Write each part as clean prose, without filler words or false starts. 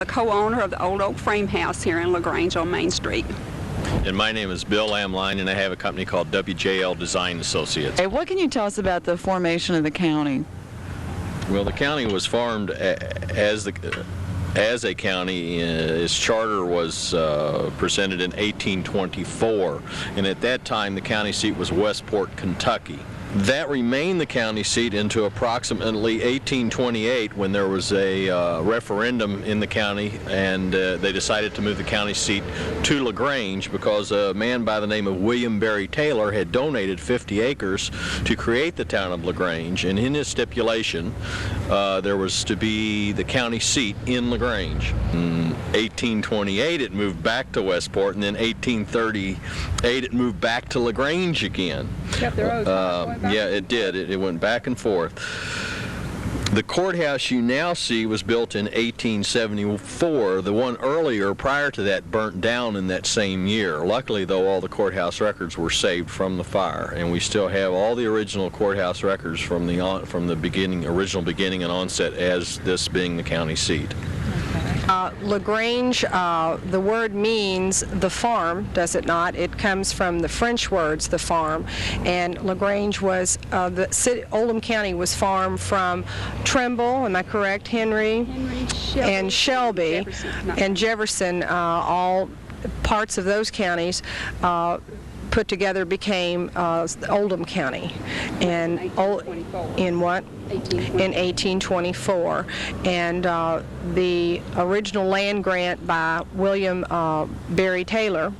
The co-owner of the Old Oak Frame House here in LaGrange on Main Street. And my name is Bill Amline, and I have a company called WJL Design Associates. Hey, what can you tell us about the formation of the county? Well, the county was formed as a county. Its charter was presented in 1824, and at that time the county seat was Westport, Kentucky. That remained the county seat into approximately 1828, when there was a referendum in the county, and they decided to move the county seat to LaGrange because a man by the name of William Berry Taylor had donated 50 acres to create the town of LaGrange, and in his stipulation there was to be the county seat in LaGrange. In 1828 it moved back to Westport, and then 1838 it moved back to LaGrange again. Kept the roads Yeah, it did. It went back and forth. The courthouse you now see was built in 1874. The one earlier, prior to that, burnt down in that same year. Luckily, though, all the courthouse records were saved from the fire, and we still have all the original courthouse records from the original beginning and onset as this being the county seat. LaGrange, the word means the farm, does it not? It comes from the French words, the farm. And LaGrange was, the city, Oldham County was farmed from Trimble, am I correct, Henry and Shelby, and Jefferson, all parts of those counties put together became Oldham County. And in what? In 1824. And the original land grant by William Berry Taylor,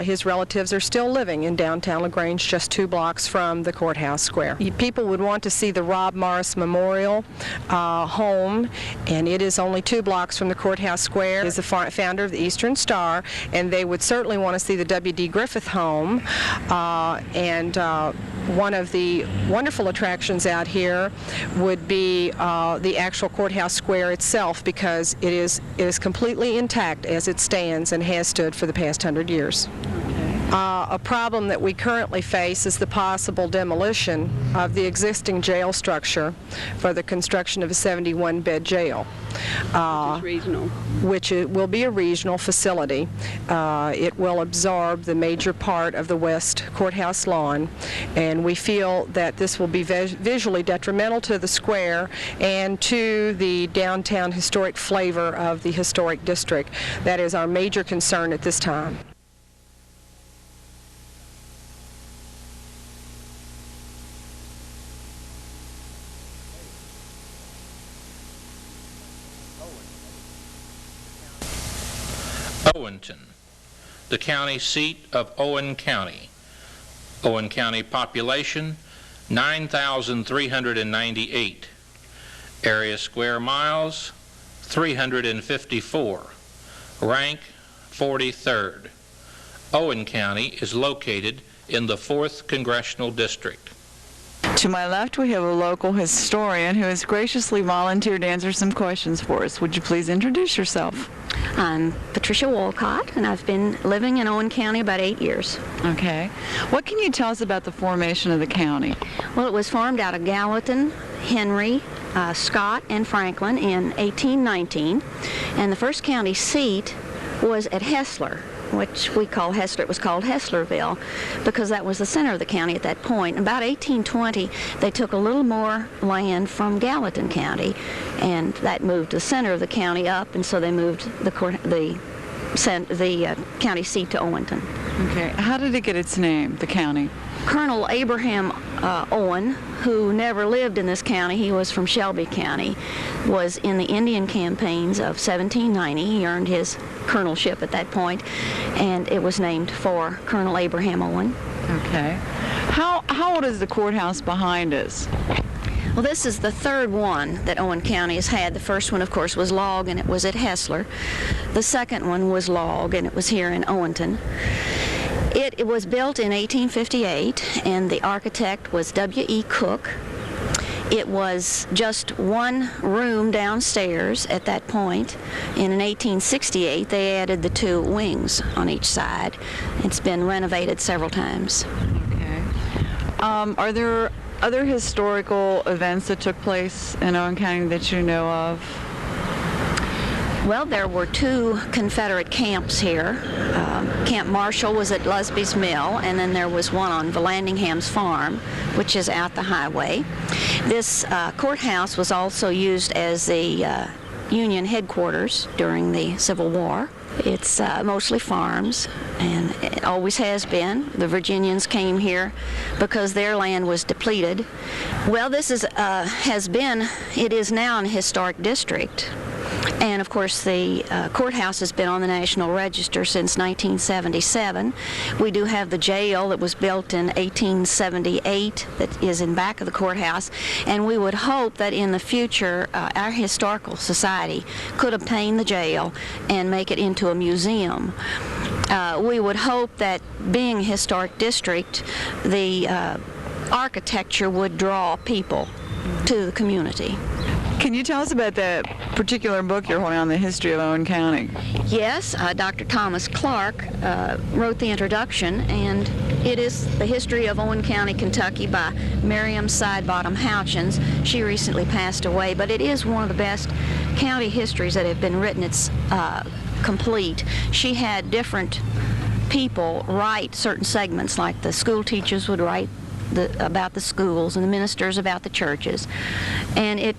his relatives are still living in downtown LaGrange, just 2 blocks from the courthouse square. People would want to see the Rob Morris Memorial home, and it is only 2 blocks from the courthouse square. He is the founder of the Eastern Star, and they would certainly want to see the W.D. Griffith home. One of the wonderful attractions out here would be the actual courthouse square itself, because it is completely intact as it stands and has stood for the past 100 years. A problem that we currently face is the possible demolition of the existing jail structure for the construction of a 71-bed jail. Which will be a regional facility. It will absorb the major part of the west courthouse lawn, and we feel that this will be visually detrimental to the square and to the downtown historic flavor of the historic district. That is our major concern at this time. Owenton, the county seat of Owen County. Owen County population 9,398. Area square miles 354. Rank 43rd. Owen County is located in the 4th Congressional District. To my left, we have a local historian who has graciously volunteered to answer some questions for us. Would you please introduce yourself? I'm Patricia Wolcott, and I've been living in Owen County about 8 years. Okay. What can you tell us about the formation of the county? Well, it was formed out of Gallatin, Henry, Scott, and Franklin in 1819, and the first county seat was at Hessler, which we call Hessler. It was called Hesslerville because that was the center of the county at that point. About 1820, they took a little more land from Gallatin County, and that moved the center of the county up, and so they moved the county seat to Owenton. Okay. How did it get its name, the county? Colonel Abraham Owen, who never lived in this county, he was from Shelby County, was in the Indian campaigns of 1790. He earned his colonelship at that point, and it was named for Colonel Abraham Owen. Okay. How old is the courthouse behind us? Well, this is the 3rd one that Owen County has had. The first one, of course, was log, and it was at Hessler. The second one was log, and it was here in Owenton. It was built in 1858, and the architect was W.E. Cook. It was just 1 room downstairs at that point, and in 1868 they added the 2 wings on each side. It's been renovated several times. Okay. Are there other historical events that took place in Owen County that you know of? Well, there were two Confederate camps here. Camp Marshall was at Lusby's Mill, and then there was one on Vallandingham's Farm, which is out the highway. This courthouse was also used as the Union headquarters during the Civil War. It's mostly farms, and it always has been. The Virginians came here because their land was depleted. Well, this is it is now an historic district. And of course, the courthouse has been on the National Register since 1977. We do have the jail that was built in 1878 that is in back of the courthouse, and we would hope that in the future our historical society could obtain the jail and make it into a museum. We would hope that, being a historic district, the architecture would draw people to the community. Can you tell us about that particular book you're holding on the history of Owen County? Yes, Dr. Thomas Clark wrote the introduction, and it is The History of Owen County, Kentucky by Miriam Sidebottom Houchins. She recently passed away, but it is one of the best county histories that have been written. It's complete. She had different people write certain segments, like the school teachers would write about the schools, and the ministers about the churches. And it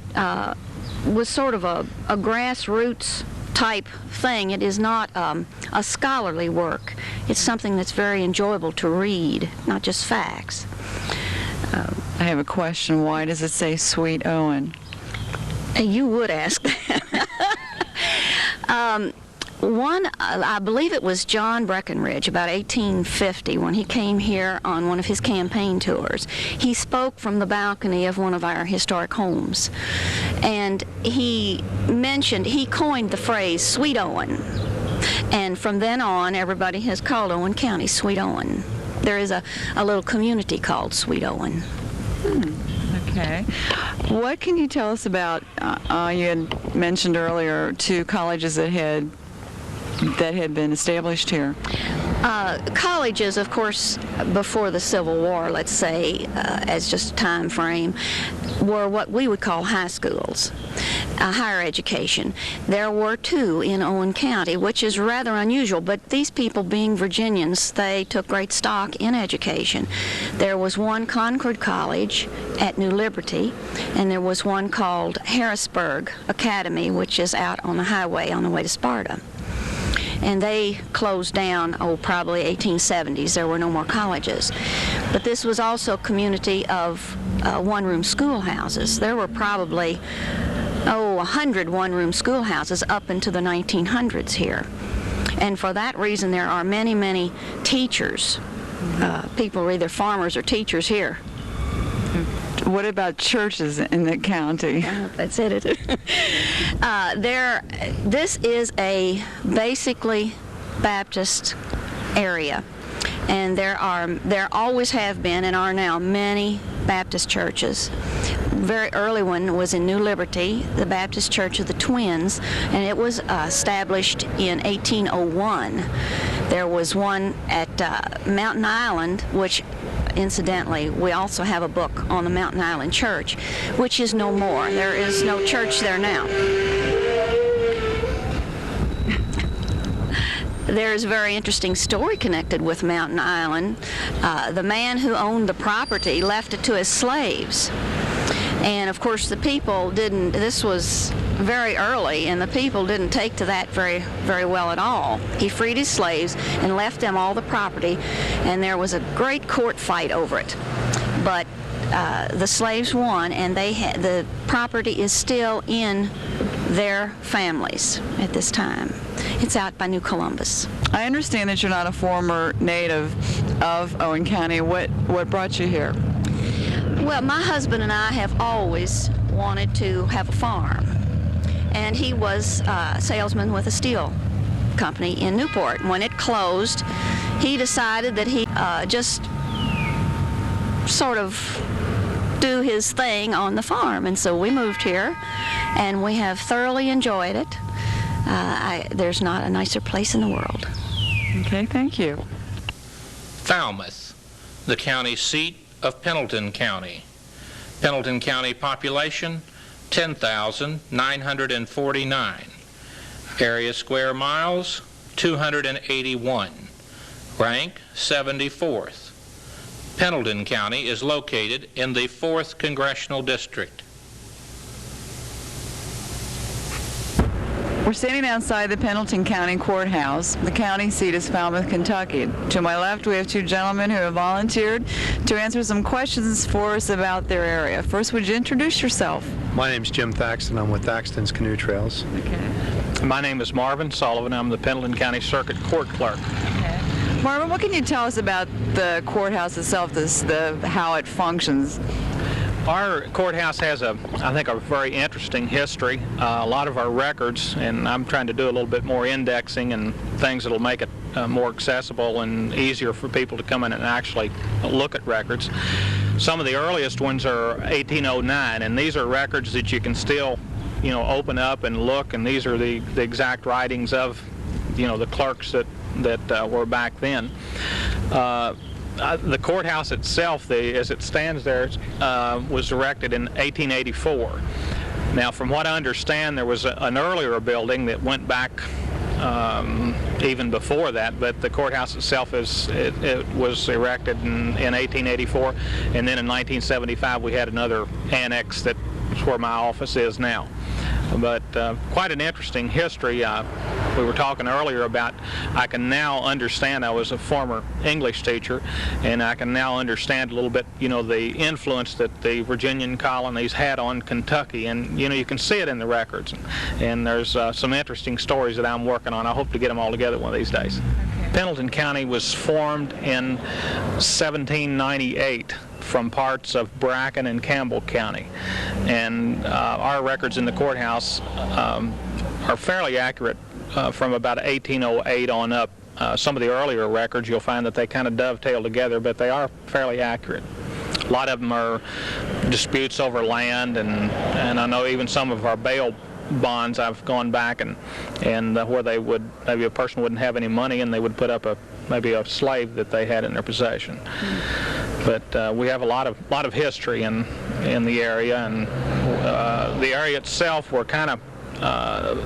was sort of a grassroots type thing. It is not a scholarly work. It's something that's very enjoyable to read, not just facts. I have a question. Why does it say Sweet Owen? You would ask that. I believe it was John Breckinridge, about 1850, when he came here on one of his campaign tours. He spoke from the balcony of one of our historic homes, and he coined the phrase Sweet Owen, and from then on everybody has called Owen County Sweet Owen. There is a little community called Sweet Owen. Okay. What can you tell us about, you had mentioned earlier, two colleges that had been established here? Colleges, of course, before the Civil War, let's say, as just a time frame, were what we would call high schools, higher education. There were two in Owen County, which is rather unusual, but these people, being Virginians, they took great stock in education. There was one Concord College at New Liberty, and there was one called Harrisburg Academy, which is out on the highway on the way to Sparta. And they closed down, probably 1870s. There were no more colleges. But this was also a community of one-room schoolhouses. There were probably, 100 one-room schoolhouses up into the 1900s here. And for that reason, there are many, many teachers. People are either farmers or teachers here. What about churches in the county? That's it. This is a basically Baptist area, and there always have been and are now many Baptist churches. Very early one was in New Liberty, the Baptist Church of the Twins, and it was established in 1801. There was one at Mountain Island, which incidentally, we also have a book on the Mountain Island Church, which is no more. There is no church there now. There is a very interesting story connected with Mountain Island. The man who owned the property left it to his slaves. And of course the people didn't, this was very early, and the people didn't take to that very, very well at all. He freed his slaves and left them all the property, and there was a great court fight over it. But the slaves won, and the property is still in their families at this time. It's out by New Columbus. I understand that you're not a former native of Owen County. What brought you here? Well, my husband and I have always wanted to have a farm, and he was a salesman with a steel company in Newport. When it closed, he decided that he just sort of do his thing on the farm, and so we moved here, and we have thoroughly enjoyed it. There's not a nicer place in the world. Okay, thank you. Falmouth, the county seat of Pendleton County. Pendleton County population, 10,949. Area square miles, 281. Rank, 74th. Pendleton County is located in the 4th Congressional District. We're standing outside the Pendleton County Courthouse. The county seat is Falmouth, Kentucky. To my left, we have two gentlemen who have volunteered to answer some questions for us about their area. First, would you introduce yourself? My name's Jim Thaxton. I'm with Thaxton's Canoe Trails. Okay. My name is Marvin Sullivan. I'm the Pendleton County Circuit Court Clerk. Okay. Marvin, what can you tell us about the courthouse itself, how it functions? Our courthouse has I think, a very interesting history. A lot of our records, and I'm trying to do a little bit more indexing and things that'll make it more accessible and easier for people to come in and actually look at records. Some of the earliest ones are 1809, and these are records that you can still, open up and look, and these are the exact writings of, the clerks that were back then. The courthouse itself, as it stands there, was erected in 1884. Now, from what I understand, there was an earlier building that went back even before that, but the courthouse itself it was erected in 1884, and then in 1975 we had another annex that's where my office is now. But quite an interesting history. We were talking earlier about, I can now understand, I was a former English teacher, and I can now understand a little bit, the influence that the Virginian colonies had on Kentucky, and you can see it in the records, and there's some interesting stories that I'm working on. I hope to get them all together one of these days. Okay. Pendleton County was formed in 1798 from parts of Bracken and Campbell County, and our records in the courthouse are fairly accurate from about 1808 on up. Some of the earlier records, you'll find that they kind of dovetail together, but they are fairly accurate. A lot of them are disputes over land, and I know even some of our bail bonds, I've gone back and where they would, maybe a person wouldn't have any money and they would put up maybe a slave that they had in their possession. But we have a lot of history in the area, and the area itself, we're kind of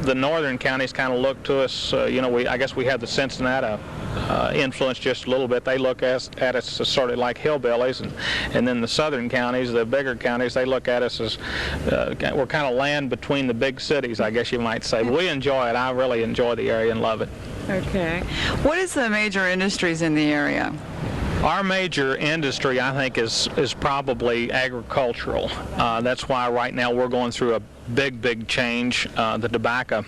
the northern counties kind of look to us. I guess we have the Cincinnati influence just a little bit. They look at us as sort of like hillbillies, and then the southern counties, the bigger counties, they look at us as we're kind of land between the big cities, I guess you might say. But we enjoy it. I really enjoy the area and love it. Okay. What is the major industries in the area? Our major industry, I think, is probably agricultural. That's why right now we're going through a big change. The tobacco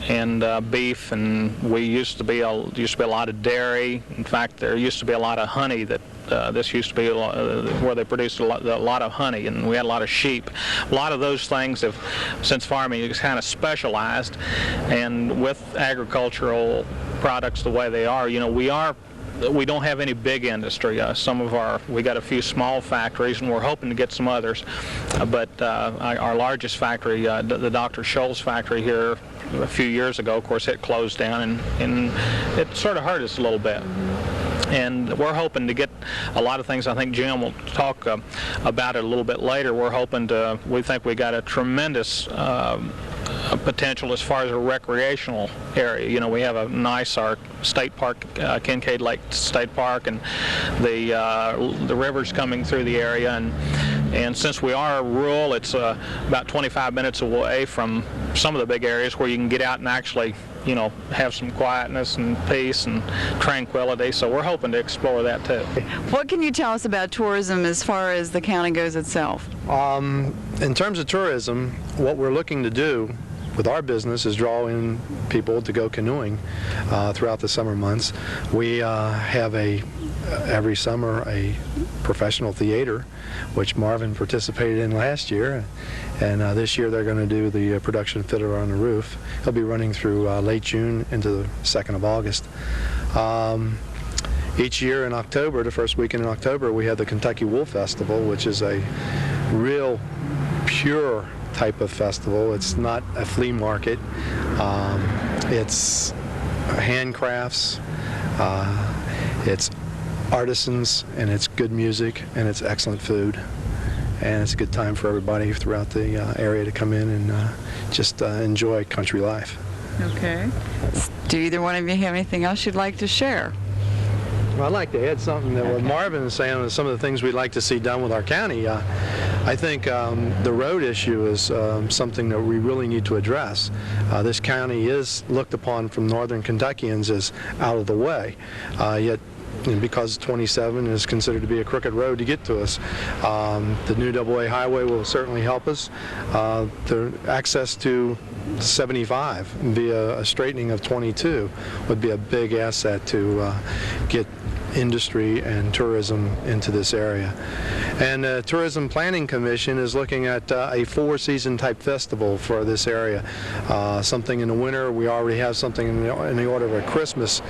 and beef, and we used to be a lot of dairy. In fact, there used to be a lot of honey. This used to be where they produced a lot of honey, and we had a lot of sheep. A lot of those things have, since farming is kind of specialized, and with agricultural products the way they are, we don't have any big industry. We got a few small factories, and we're hoping to get some others. But our largest factory, the Dr. Scholl's factory here, a few years ago, of course, it closed down, and it sort of hurt us a little bit. And we're hoping to get a lot of things. I think Jim will talk about it a little bit later. We think we got a tremendous potential as far as a recreational area. We have a nice state park, Kincaid Lake State Park, and the rivers coming through the area, and since we are rural, it's about 25 minutes away from some of the big areas where you can get out and actually have some quietness and peace and tranquility. So we're hoping to explore that too. What can you tell us about tourism as far as the county goes itself? In terms of tourism, what we're looking to do with our business is draw in people to go canoeing throughout the summer months. We have every summer a professional theater, which Marvin participated in last year, and this year they're going to do the production Fiddler on the Roof. It'll be running through late June into the 2nd of August. Each year in October, the first weekend in October, we have the Kentucky Wool Festival, which is a real pure type of festival. It's not a flea market. It's handcrafts, it's artisans, and it's good music, and it's excellent food. And it's a good time for everybody throughout the area to come in and just enjoy country life. Okay. Do either one of you have anything else you'd like to share? Well, I'd like to add something that what Marvin is saying is some of the things we'd like to see done with our county. I think the road issue is something that we really need to address. This county is looked upon from northern Kentuckians as out of the way, yet because 27 is considered to be a crooked road to get to us. The new AA highway will certainly help us. The access to 75 via a straightening of 22 would be a big asset to get industry and tourism into this area. And the Tourism Planning Commission is looking at a four-season type festival for this area. Something in the winter. We already have something in the order of a Christmas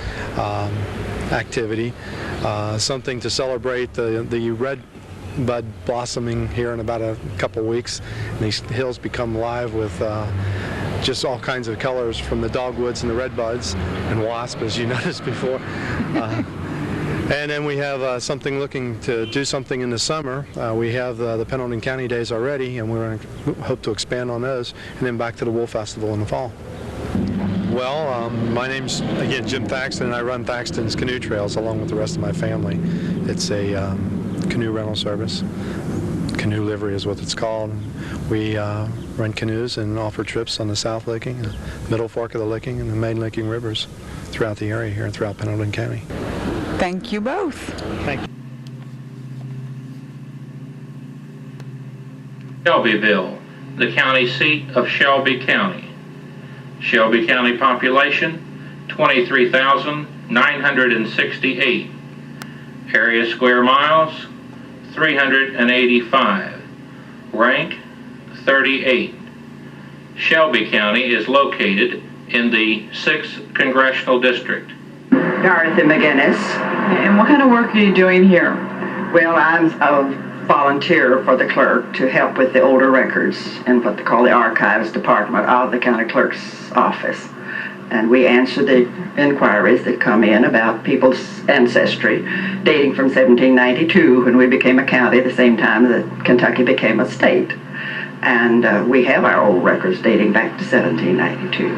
activity. Something to celebrate the red bud blossoming here in about a couple weeks. And these hills become live with just all kinds of colors, from the dogwoods and the redbuds and wasp, as you noticed before. And then we have something looking to do something in the summer. We have the Pendleton County Days already, and we're going to hope to expand on those, and then back to the Wool Festival in the fall. Well, my name's, again, Jim Thaxton, and I run Thaxton's Canoe Trails along with the rest of my family. It's a canoe rental service. Canoe livery is what it's called. We rent canoes and offer trips on the South Licking, the Middle Fork of the Licking, and the Main Licking rivers throughout the area here and throughout Pendleton County. Thank you both. Thank you. Shelbyville, the county seat of Shelby County. Shelby County population, 23,968. Area square miles, 385. Rank, 38. Shelby County is located in the 6th Congressional District. Dorothy McGinnis. And what kind of work are you doing here? Well, I'm a volunteer for the clerk to help with the older records in what they call the archives department of the county clerk's office. And we answer the inquiries that come in about people's ancestry dating from 1792, when we became a county, the same time that Kentucky became a state. And we have our old records dating back to 1792,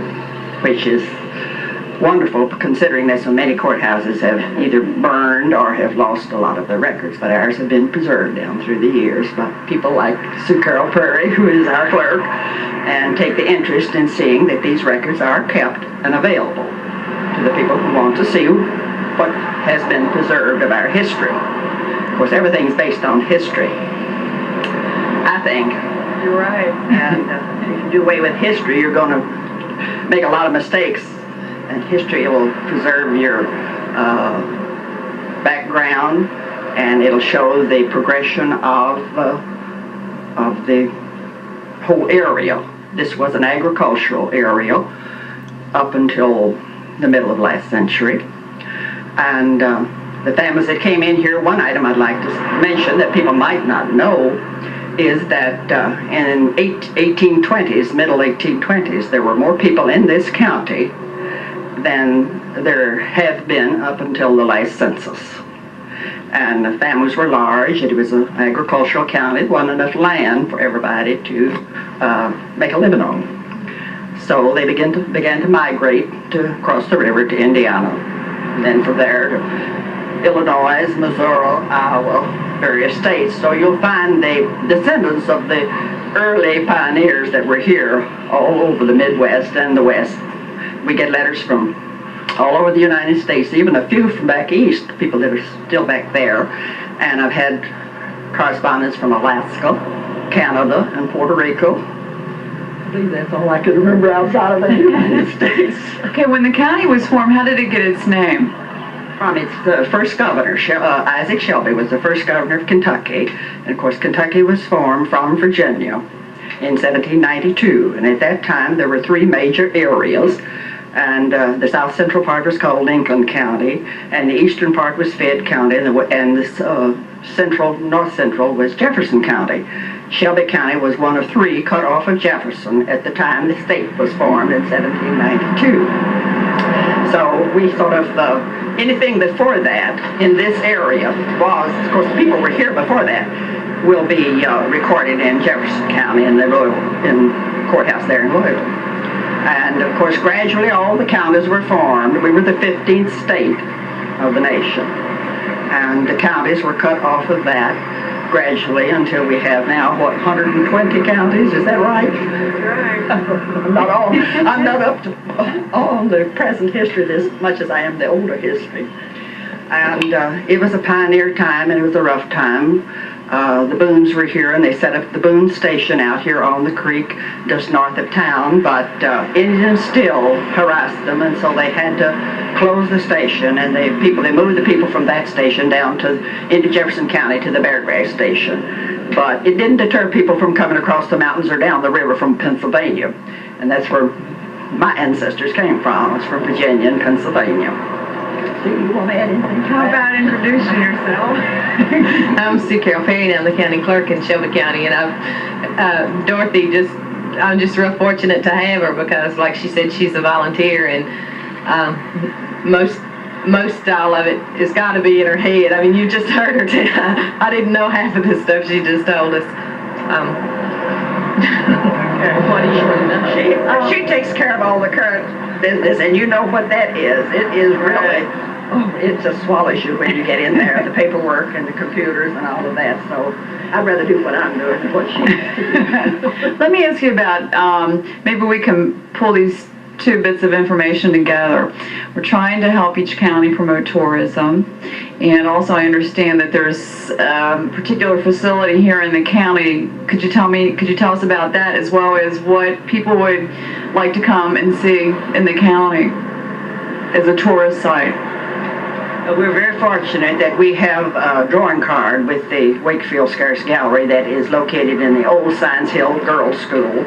which is wonderful, considering that so many courthouses have either burned or have lost a lot of their records, but ours have been preserved down through the years by people like Sue Carol Prairie, who is our clerk, and take the interest in seeing that these records are kept and available to the people who want to see what has been preserved of our history. Of course, everything's based on history, I think. You're right. And if you do away with history, you're going to make a lot of mistakes. And history will preserve your background, and it'll show the progression of the whole area. This was an agricultural area up until the middle of last century. And the families that came in here, one item I'd like to mention that people might not know is that in 1820s, middle 1820s, there were more people in this county than there have been up until the last census. And the families were large. It was an agricultural county. There wasn't enough land for everybody to make a living on. So they began to migrate to across the river to Indiana, and then from there to Illinois, Missouri, Iowa, various states. So you'll find the descendants of the early pioneers that were here all over the Midwest and the West. We get letters from all over the United States, even a few from back east, people that are still back there. And I've had correspondence from Alaska, Canada, and Puerto Rico. I believe that's all I can remember outside of the United States. Okay, when the county was formed, how did it get its name? From its first governor, Isaac Shelby was the first governor of Kentucky. And of course, Kentucky was formed from Virginia in 1792. And at that time, there were three major areas. And the south central part was called Lincoln County, and the eastern part was Fayette County, and the north central was Jefferson County. Shelby County was one of three cut off of Jefferson at the time the state was formed in 1792. So we sort of, anything before that in this area was, of course, the people were here before that, will be recorded in Jefferson County in the courthouse there in Louisville. And of course, gradually all the counties were formed. We were the 15th state of the nation. And the counties were cut off of that gradually until we have now, what, 120 counties? Is that right? That's right. I'm not up to all the present history as much as I am the older history. And it was a pioneer time, and it was a rough time. The Boones were here, and they set up the Boone Station out here on the creek just north of town, but Indians still harassed them, and so they had to close the station, and they moved the people from that station down into Jefferson County to the Beargrass Station. But it didn't deter people from coming across the mountains or down the river from Pennsylvania, and that's where my ancestors came from. It's from Virginia and Pennsylvania. Do you want to add anything? How about introducing yourself? I'm Sue Carol Perry, and I'm the county clerk in Shelby County, and Dorothy, I'm just real fortunate to have her because, like she said, she's a volunteer, and most all of it has got to be in her head. I mean, you just heard her. I didn't know half of the stuff she just told us. What do you want to know? She takes care of all the current business, and you know what that is. It is really, it just swallows you when you get in there, the paperwork and the computers and all of that. So I'd rather do what I'm doing than what she does. Let me ask you about, maybe we can pull these two bits of information together. We're trying to help each county promote tourism, and also I understand that there's a particular facility here in the county. Could you tell us about that, as well as what people would like to come and see in the county as a tourist site? We're very fortunate that we have a drawing card with the Wakefield Scarce Gallery that is located in the old Science Hill Girls School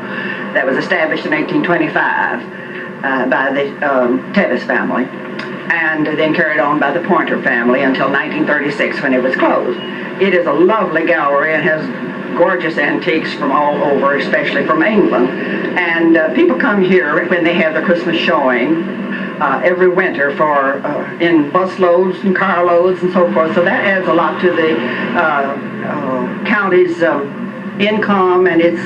that was established in 1825 by the Tevis family, and then carried on by the Pointer family until 1936 when it was closed. It is a lovely gallery and has gorgeous antiques from all over, especially from England. And people come here when they have the Christmas showing every winter for in bus loads and car loads and so forth. So that adds a lot to the county's income and its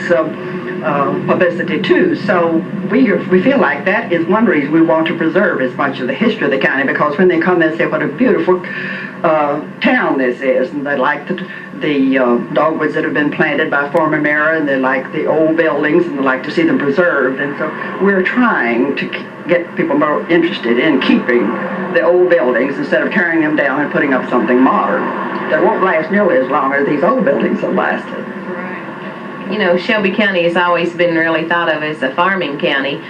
publicity too. So we feel like that is one reason we want to preserve as much of the history of the county, because when they come they say what a beautiful town this is, and they like the dogwoods that have been planted by former mayor, and they like the old buildings, and they like to see them preserved. And so we're trying to get people more interested in keeping the old buildings instead of tearing them down and putting up something modern that won't last nearly as long as these old buildings have lasted. You know, Shelby County has always been really thought of as a farming county.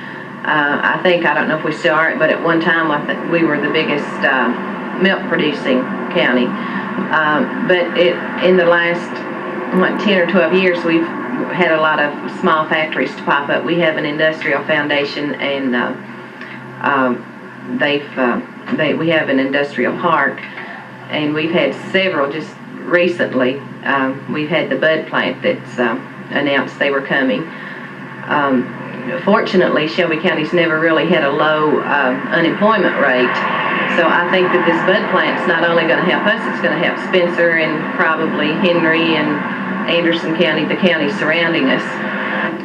I don't know if we still are, but at one time I think we were the biggest milk producing county. But in the last 10 or 12 years, we've had a lot of small factories to pop up. We have an industrial foundation, and we have an industrial park, and we've had several just recently. We've had the bud plant that's announced they were coming. Fortunately, Shelby County's never really had a low unemployment rate. So I think that this bud plant's not only going to help us, it's going to help Spencer and probably Henry and Anderson County, the counties surrounding us.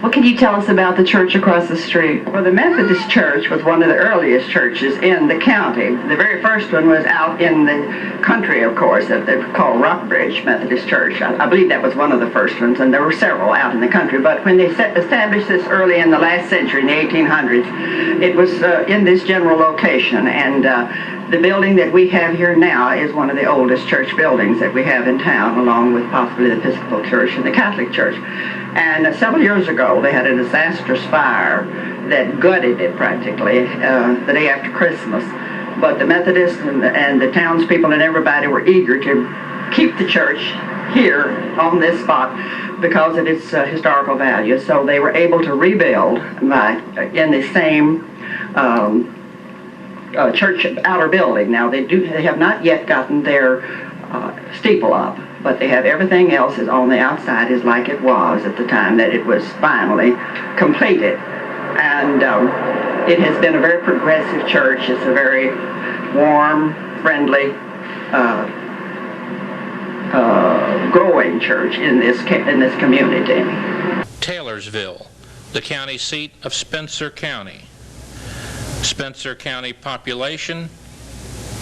What can you tell us about the church across the street? Well, the Methodist Church was one of the earliest churches in the county. The very first one was out in the country, of course, that they called Rockbridge Methodist Church. I believe that was one of the first ones, and there were several out in the country. But when they established this early in the last century, in the 1800s, it was in this general location. And the building that we have here now is one of the oldest church buildings that we have in town, along with possibly the Episcopal Church and the Catholic Church. And several years ago, they had a disastrous fire that gutted it practically the day after Christmas. But the Methodists and the townspeople and everybody were eager to keep the church here on this spot because of its historical value. So they were able to rebuild in the same church outer building. Now they have not yet gotten their steeple up, but they have everything else is on the outside is like it was at the time that it was finally completed. And it has been a very progressive church. It's a very warm, friendly, growing church in this community. Taylorsville, the county seat of Spencer County. Spencer County population,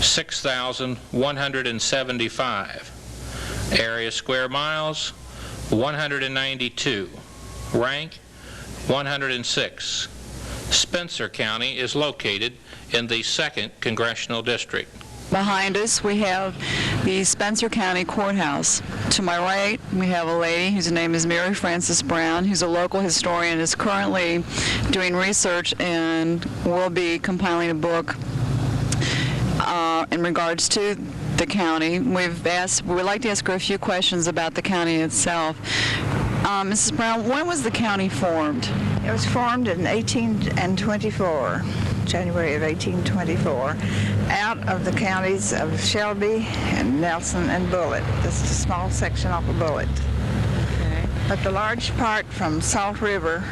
6,175. Area square miles, 192. Rank, 106. Spencer County is located in the 2nd Congressional District. Behind us, we have the Spencer County Courthouse. To my right, we have a lady whose name is Mary Frances Brown, who's a local historian, is currently doing research and will be compiling a book in regards to the county. We'd like to ask her a few questions about the county itself. Mrs. Brown, when was the county formed? It was formed in 1824, January of 1824, out of the counties of Shelby and Nelson and Bullitt. Just a small section off of Bullitt. Okay. But the large part from Salt River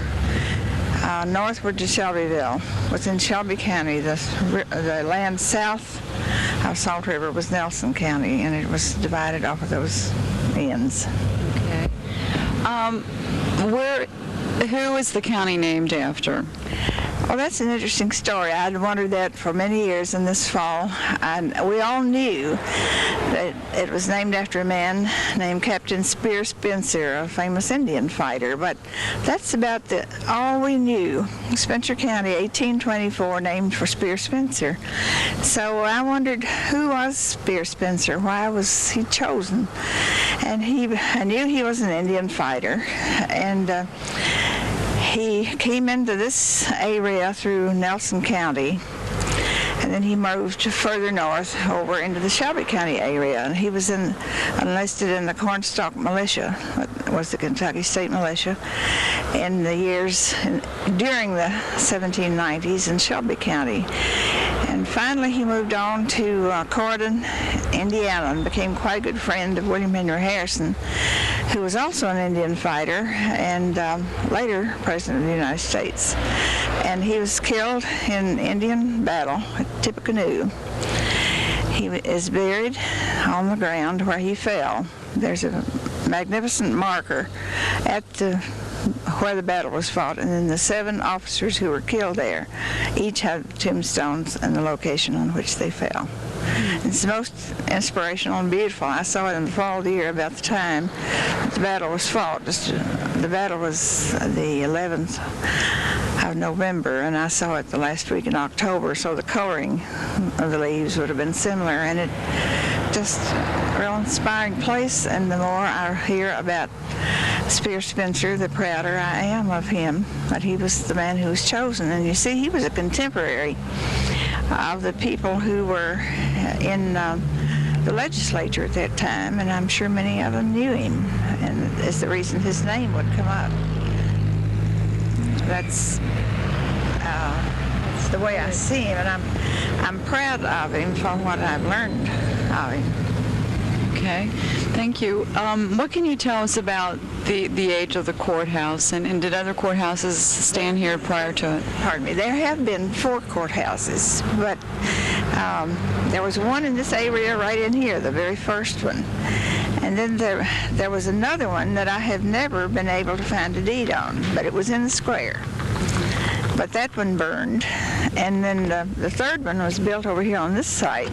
northward to Shelbyville was in Shelby County. The land south of Salt River was Nelson County, and it was divided off of those ends. Okay. Who is the county named after? Well, that's an interesting story. I'd wondered that for many years, and this fall, we all knew that it was named after a man named Captain Spear Spencer, a famous Indian fighter, but that's about all we knew. Spencer County, 1824, named for Spear Spencer. So I wondered, who was Spear Spencer? Why was he chosen? And I knew he was an Indian fighter, and he came into this area through Nelson County, and then he moved further north over into the Shelby County area, and he was enlisted in the Cornstalk Militia, what was the Kentucky State Militia, in the years during the 1790s in Shelby County. And finally he moved on to Corydon, Indiana, and became quite a good friend of William Henry Harrison, who was also an Indian fighter and later President of the United States. And he was killed in Indian battle at Tippecanoe. He is buried on the ground where he fell. There's a magnificent marker at where the battle was fought, and then the 7 officers who were killed there each have tombstones and the location on which they fell. It's most inspirational and beautiful. I saw it in the fall of the year about the time the battle was fought. The battle was the 11th of November, and I saw it the last week in October, so the coloring of the leaves would have been similar, and it just a real inspiring place. And the more I hear about Spear Spencer, the prouder I am of him. But he was the man who was chosen, and you see, he was a contemporary of the people who were in the legislature at that time, and I'm sure many of them knew him, and it's the reason his name would come up. That's the way I see him, and I'm proud of him for what I've learned of him. Okay, thank you. What can you tell us about the age of the courthouse, and did other courthouses stand here prior to it? Pardon me. There have been 4 courthouses, but there was one in this area right in here, the very first one. And then there was another one that I have never been able to find a deed on, but it was in the square. But that one burned. And then the third one was built over here on this site.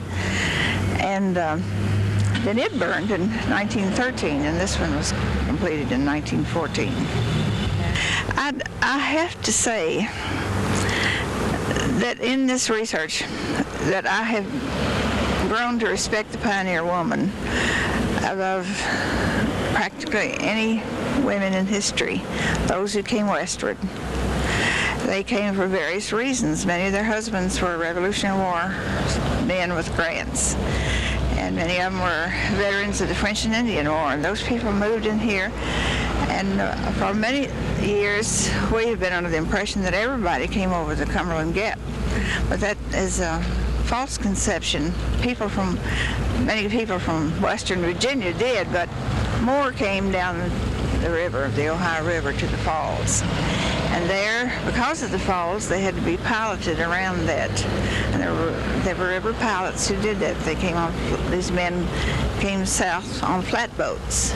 And then it burned in 1913, and this one was completed in 1914. I have to say that in this research that I have grown to respect the pioneer woman above practically any women in history, those who came westward. They came for various reasons. Many of their husbands were Revolutionary War men with grants, and many of them were veterans of the French and Indian War, and those people moved in here. And for many years, we have been under the impression that everybody came over the Cumberland Gap, but that is a false conception. Many people from Western Virginia did, but more came down the river, the Ohio River, to the falls. And there, because of the falls, they had to be piloted around that. And there were river pilots who did that. These men came south on flatboats.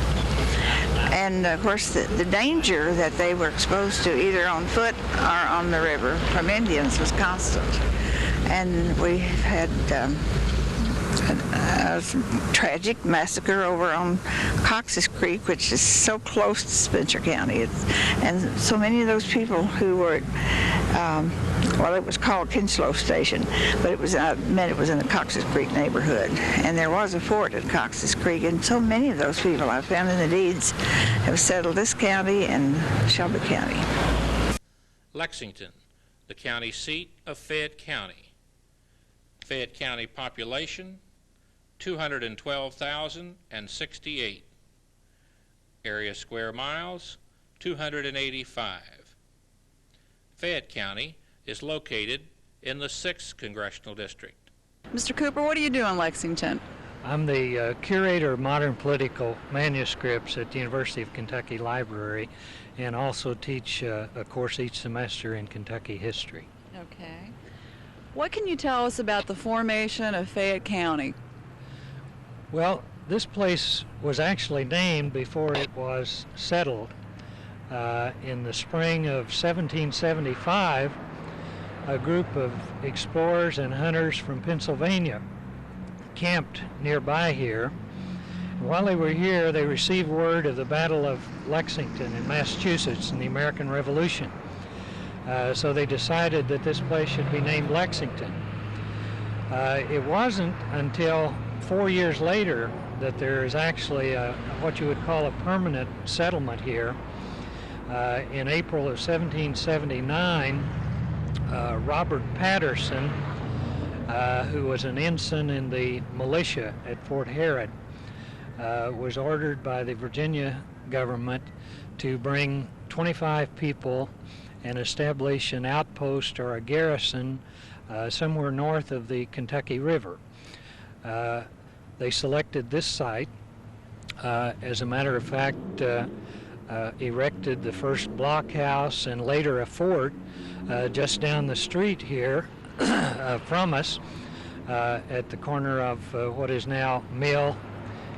And of course, the danger that they were exposed to, either on foot or on the river from Indians, was constant. And we had a tragic massacre over on Cox's Creek, which is so close to Spencer County. And so many of those people who were well, it was called Kinslow Station, but it was meant it was in the Cox's Creek neighborhood. And there was a fort at Cox's Creek, and so many of those people I found in the deeds have settled this county and Shelby County. Lexington, the county seat of Fayette County. Fayette County population, 212,068. Area square miles, 285. Fayette County is located in the 6th Congressional District. Mr. Cooper, what do you do in Lexington? I'm the curator of modern political manuscripts at the University of Kentucky Library, and also teach a course each semester in Kentucky history. Okay. What can you tell us about the formation of Fayette County? Well, this place was actually named before it was settled. In the spring of 1775, a group of explorers and hunters from Pennsylvania camped nearby here. While they were here, they received word of the Battle of Lexington in Massachusetts in the American Revolution. So they decided that this place should be named Lexington. It wasn't until 4 years later that there is actually what you would call a permanent settlement here. In April of 1779, Robert Patterson, who was an ensign in the militia at Fort Herod, was ordered by the Virginia government to bring 25 people and establish an outpost or a garrison somewhere north of the Kentucky River. They selected this site. As a matter of fact, erected the first blockhouse and later a fort just down the street here from us at the corner of what is now Mill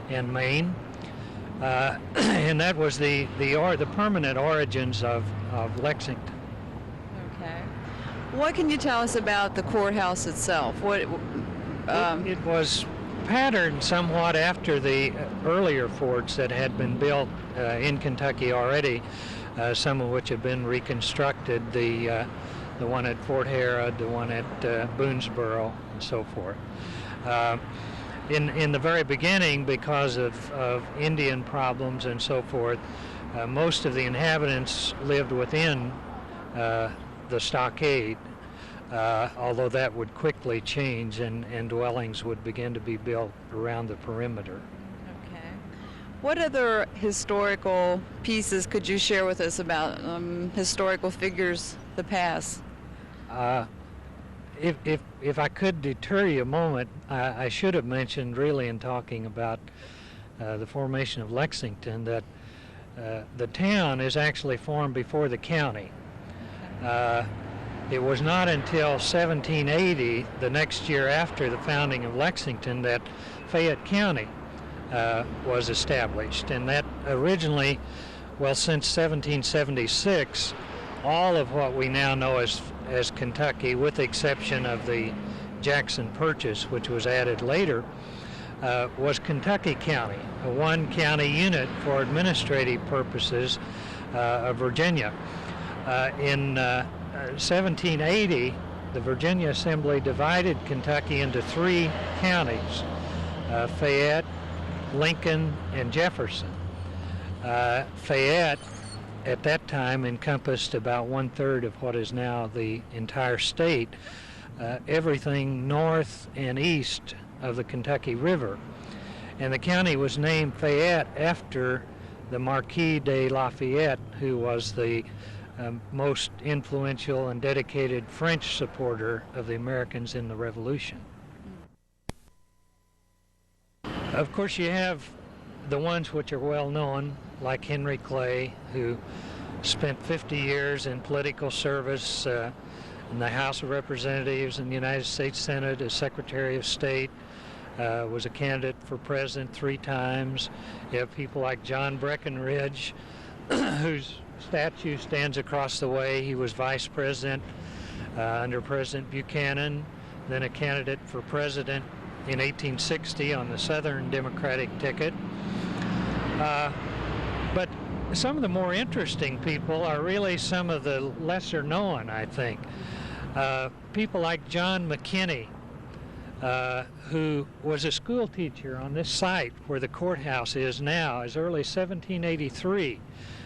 and Main. And that was the permanent origins of Lexington. Okay. What can you tell us about the courthouse itself? It was patterned somewhat after the earlier forts that had been built in Kentucky already, some of which have been reconstructed, the one at Fort Herod, the one at Boonesboro, and so forth. In the very beginning, because of Indian problems and so forth, most of the inhabitants lived within the stockade, although that would quickly change and dwellings would begin to be built around the perimeter. Okay. What other historical pieces could you share with us about historical figures of the past? If I could deter you a moment, I should have mentioned really in talking about the formation of Lexington that the town is actually formed before the county. It was not until 1780, the next year after the founding of Lexington, that Fayette County was established. And that originally, well, since 1776, all of what we now know as Kentucky, with the exception of the Jackson Purchase, which was added later, was Kentucky County, a one-county unit for administrative purposes of Virginia. In 1780, the Virginia Assembly divided Kentucky into 3 counties, Fayette, Lincoln, and Jefferson. Fayette, at that time, encompassed about 1/3 of what is now the entire state, everything north and east of the Kentucky River. And the county was named Fayette after the Marquis de Lafayette, who was the most influential and dedicated French supporter of the Americans in the Revolution. Of course, you have the ones which are well known, like Henry Clay, who spent 50 years in political service in the House of Representatives and the United States Senate as Secretary of State, was a candidate for president 3 times. You have people like John Breckinridge, whose statue stands across the way. He was vice president under President Buchanan, then a candidate for president in 1860 on the Southern Democratic ticket. But some of the more interesting people are really some of the lesser known, I think. People like John McKinney, who was a school teacher on this site where the courthouse is now, as early as 1783.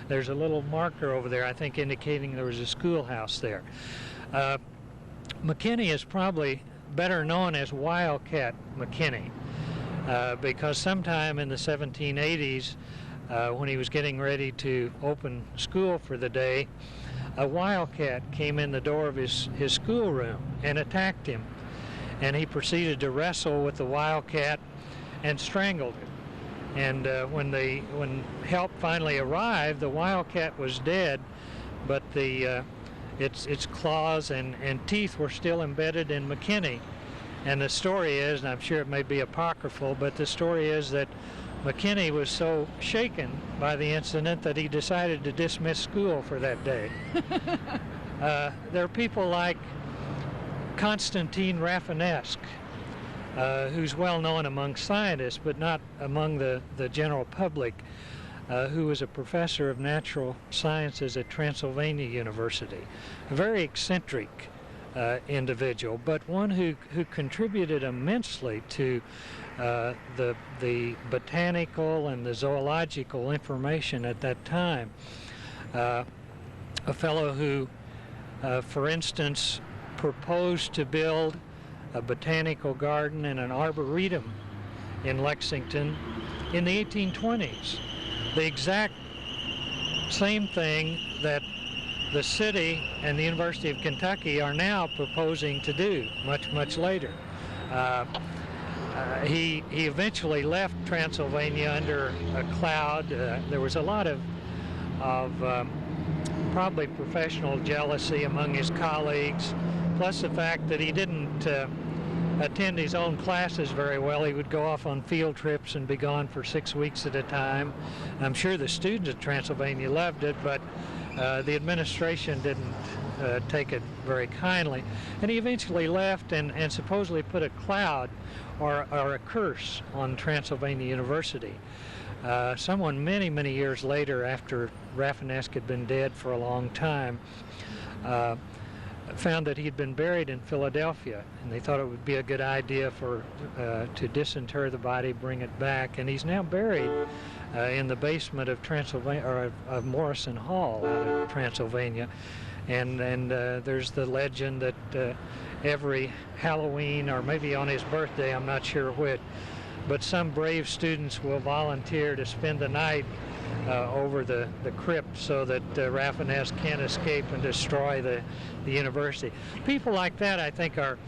There's a little marker over there, I think, indicating there was a schoolhouse there. McKinney is probably better known as Wildcat McKinney, because sometime in the 1780s, when he was getting ready to open school for the day, a wildcat came in the door of his schoolroom and attacked him. And he proceeded to wrestle with the wildcat and strangled it. And when help finally arrived, the wildcat was dead, but its claws and teeth were still embedded in McKinney. And the story is, and I'm sure it may be apocryphal, but the story is that McKinney was so shaken by the incident that he decided to dismiss school for that day. There are people like Constantine Rafinesque, who's well known among scientists, but not among the general public, who was a professor of natural sciences at Transylvania University. A very eccentric individual, but one who contributed immensely to the botanical and the zoological information at that time. A fellow who, for instance, proposed to build a botanical garden and an arboretum in Lexington in the 1820s. The exact same thing that the city and the University of Kentucky are now proposing to do much later. He eventually left Transylvania under a cloud. There was a lot of probably professional jealousy among his colleagues, plus the fact that he didn't attend his own classes very well. He would go off on field trips and be gone for 6 weeks at a time. I'm sure the students at Transylvania loved it, but the administration didn't take it very kindly. And he eventually left and supposedly put a cloud or a curse on Transylvania University. Someone many years later, after Rafinesque had been dead for a long time, found that he had been buried in Philadelphia, and they thought it would be a good idea to disinter the body, bring it back, and he's now buried in the basement of Transylvania, or of Morrison Hall out of Transylvania. And there's the legend that every Halloween, or maybe on his birthday, I'm not sure which, but some brave students will volunteer to spend the night over the crypt so that Rafinesque can't escape and destroy the university. People like that, I think, are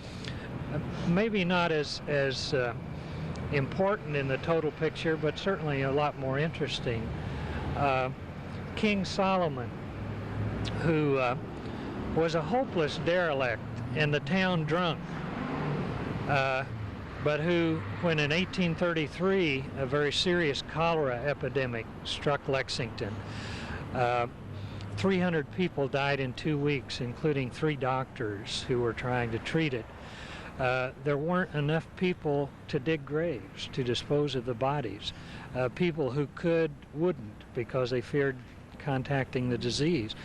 maybe not as important in the total picture, but certainly a lot more interesting. King Solomon, who was a hopeless derelict and the town drunk, but who, when in 1833 a very serious cholera epidemic struck Lexington, 300 people died in 2 weeks, including 3 doctors who were trying to treat it. There weren't enough people to dig graves, to dispose of the bodies. People who could wouldn't, because they feared contacting the disease.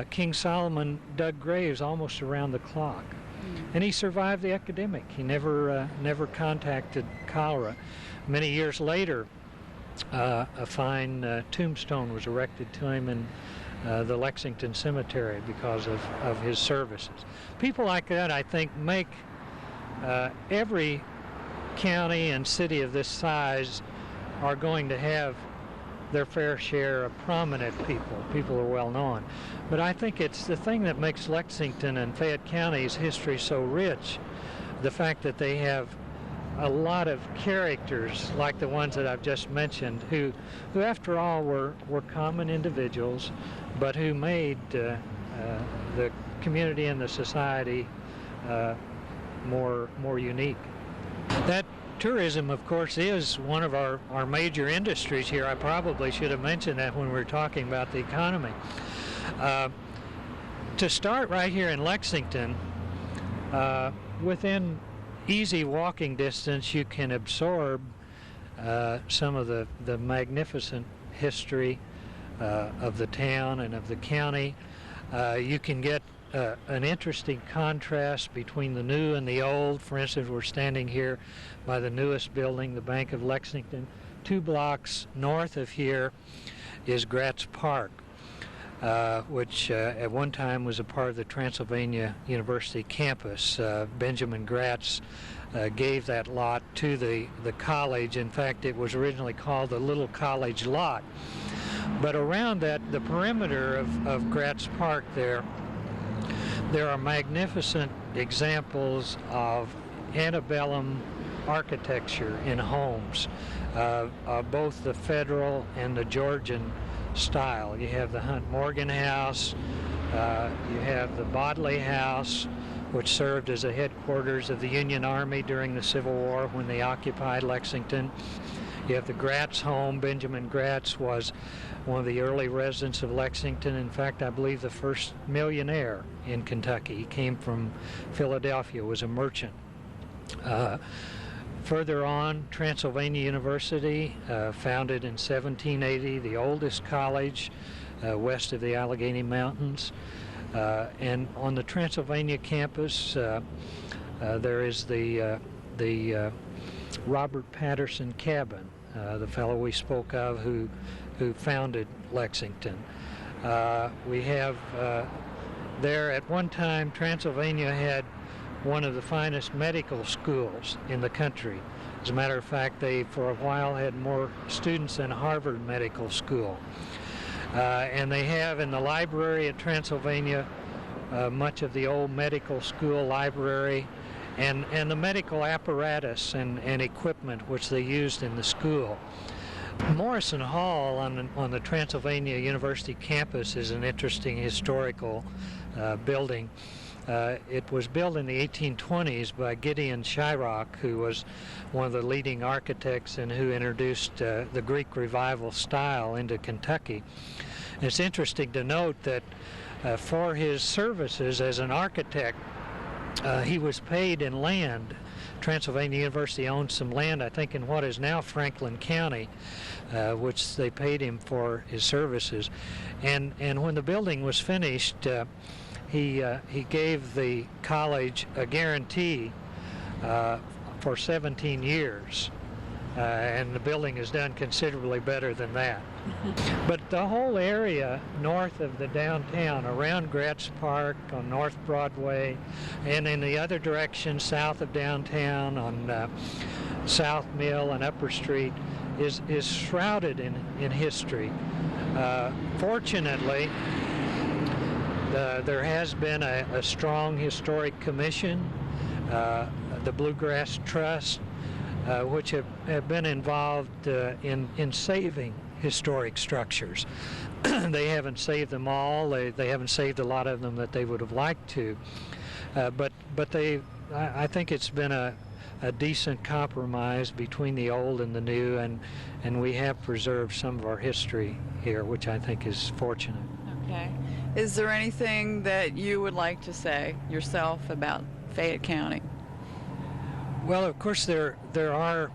King Solomon dug graves almost around the clock. And he survived the epidemic. He never contacted cholera. Many years later, a fine tombstone was erected to him in the Lexington Cemetery because of his services. People like that, I think, make every county and city of this size are going to have their fair share of prominent people who are well known. But I think it's the thing that makes Lexington and Fayette County's history so rich, the fact that they have a lot of characters like the ones that I've just mentioned, who after all were common individuals, but who made the community and the society more unique. That tourism, of course, is one of our major industries here. I probably should have mentioned that when we were talking about the economy. To start right here in Lexington, within easy walking distance, you can absorb some of the magnificent history of the town and of the county. You can get an interesting contrast between the new and the old. For instance, we're standing here by the newest building, the Bank of Lexington. 2 blocks north of here is Gratz Park, which at one time was a part of the Transylvania University campus. Benjamin Gratz gave that lot to the college. In fact, it was originally called the Little College Lot. But around that, the perimeter of Gratz Park there are magnificent examples of antebellum architecture in homes, both the Federal and the Georgian style. You have the Hunt Morgan House, you have the Bodley House, which served as a headquarters of the Union Army during the Civil War when they occupied Lexington. You have the Gratz home. Benjamin Gratz was one of the early residents of Lexington. In fact, I believe the first millionaire in Kentucky. He came from Philadelphia, was a merchant. Further on, Transylvania University, founded in 1780, the oldest college west of the Allegheny Mountains. And on the Transylvania campus, there is the Robert Patterson Cabin, the fellow we spoke of who founded Lexington. We have there at one time, Transylvania had one of the finest medical schools in the country. As a matter of fact, they for a while had more students than Harvard Medical School. And they have in the library at Transylvania much of the old medical school library and the medical apparatus and equipment which they used in the school. Morrison Hall on the Transylvania University campus is an interesting historical building. It was built in the 1820s by Gideon Shyrock, who was one of the leading architects and who introduced the Greek Revival style into Kentucky. And it's interesting to note that for his services as an architect, he was paid in land. Transylvania University owned some land, I think, in what is now Franklin County, which they paid him for his services. And when the building was finished, he gave the college a guarantee for 17 years. And the building is done considerably better than that. But the whole area north of the downtown, around Gratz Park, on North Broadway, and in the other direction south of downtown on South Mill and Upper Street, is shrouded in history. Fortunately, there has been a strong historic commission, the Bluegrass Trust, which have been involved in saving historic structures. They haven't saved them all. They haven't saved a lot of them that they would have liked to. But I think it's been a decent compromise between the old and the new, and we have preserved some of our history here, which I think is fortunate. Okay. Is there anything that you would like to say yourself about Fayette County? Well, of course, there are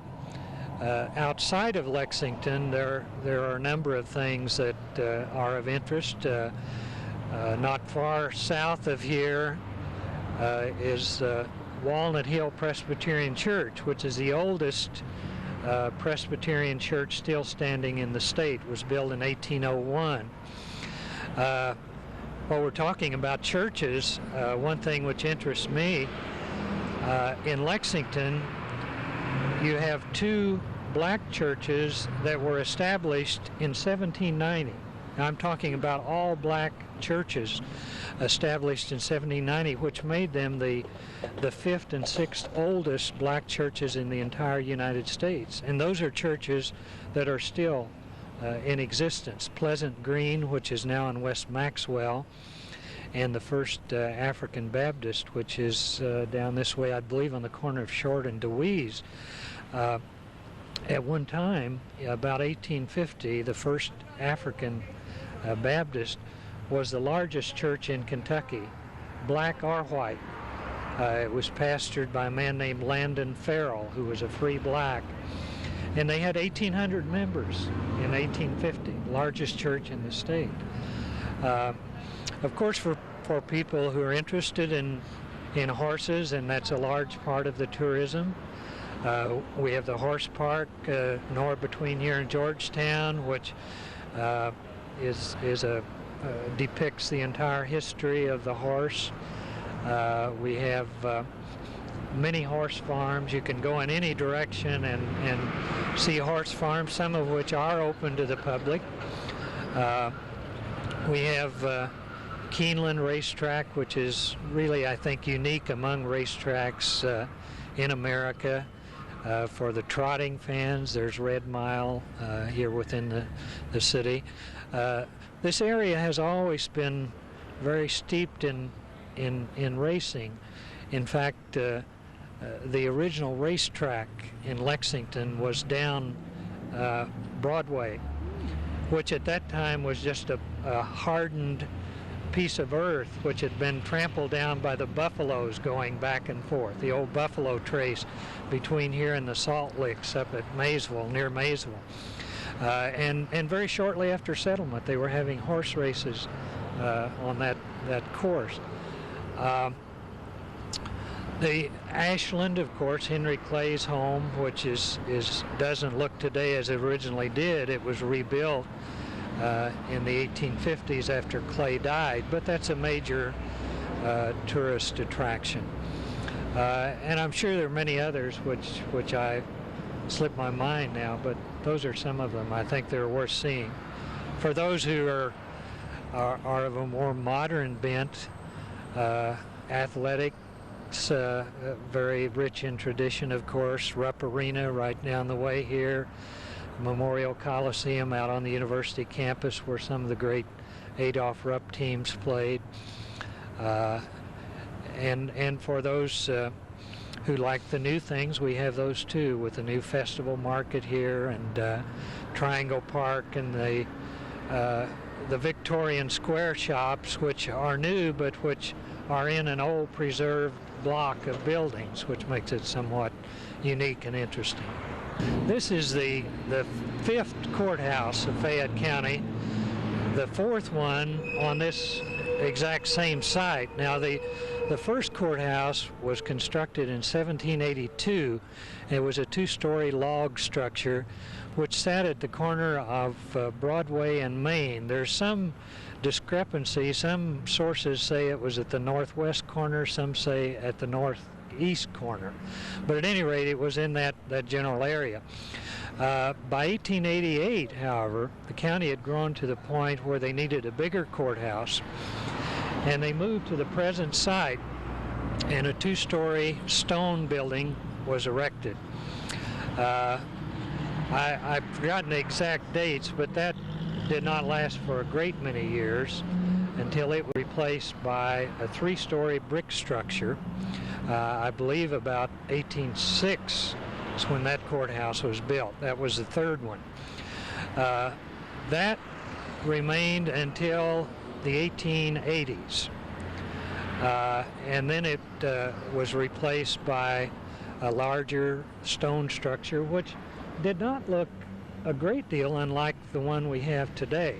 outside of Lexington, there are a number of things that are of interest. Not far south of here is Walnut Hill Presbyterian Church, which is the oldest Presbyterian church still standing in the state. It was built in 1801. While we're talking about churches, one thing which interests me, in Lexington, you have 2 black churches that were established in 1790. Now, I'm talking about all black churches established in 1790, which made them the 5th and 6th oldest black churches in the entire United States. And those are churches that are still in existence. Pleasant Green, which is now in West Maxwell, and the first African Baptist, which is down this way, I believe, on the corner of Short and DeWeese. At one time, about 1850, the first African Baptist was the largest church in Kentucky, black or white. It was pastored by a man named Landon Farrell, who was a free black. And they had 1,800 members in 1850, largest church in the state. Of course, for people who are interested in horses, and that's a large part of the tourism, we have the horse park north between here and Georgetown, which depicts the entire history of the horse. We have many horse farms. You can go in any direction and see horse farms, some of which are open to the public. We have Keeneland Racetrack, which is really, I think, unique among racetracks in America. For the trotting fans, there's Red Mile here within the city. This area has always been very steeped in racing. In fact, the original racetrack in Lexington was down Broadway, which at that time was just a hardened piece of earth which had been trampled down by the buffaloes going back and forth, the old buffalo trace between here and the Salt Licks up at Maysville, near Maysville. And very shortly after settlement, they were having horse races on that course. The Ashland, of course, Henry Clay's home, which doesn't look today as it originally did. It was rebuilt in the 1850s after Clay died, but that's a major tourist attraction. And I'm sure there are many others which I slip my mind now, but those are some of them. I think they're worth seeing. For those who are of a more modern bent, athletics, very rich in tradition, of course. Rupp Arena right down the way here, Memorial Coliseum out on the university campus where some of the great Adolph Rupp teams played. And for those who like the new things, we have those too, with the new festival market here and Triangle Park and the Victorian Square shops, which are new but which are in an old preserved block of buildings, which makes it somewhat unique and interesting. This is the fifth courthouse of Fayette County, the fourth one on this exact same site. Now the first courthouse was constructed in 1782. It was a two-story log structure which sat at the corner of Broadway and Main. There's some discrepancy. Some sources say it was at the northwest corner, some say at the northeast corner. But at any rate, it was in that general area. By 1888, however, the county had grown to the point where they needed a bigger courthouse, and they moved to the present site, and a two-story stone building was erected. I've forgotten the exact dates, but that did not last for a great many years until it was replaced by a three-story brick structure. I believe about 1806 is when that courthouse was built. That was the third one. That remained until the 1880s. And then it was replaced by a larger stone structure, which did not look a great deal unlike the one we have today.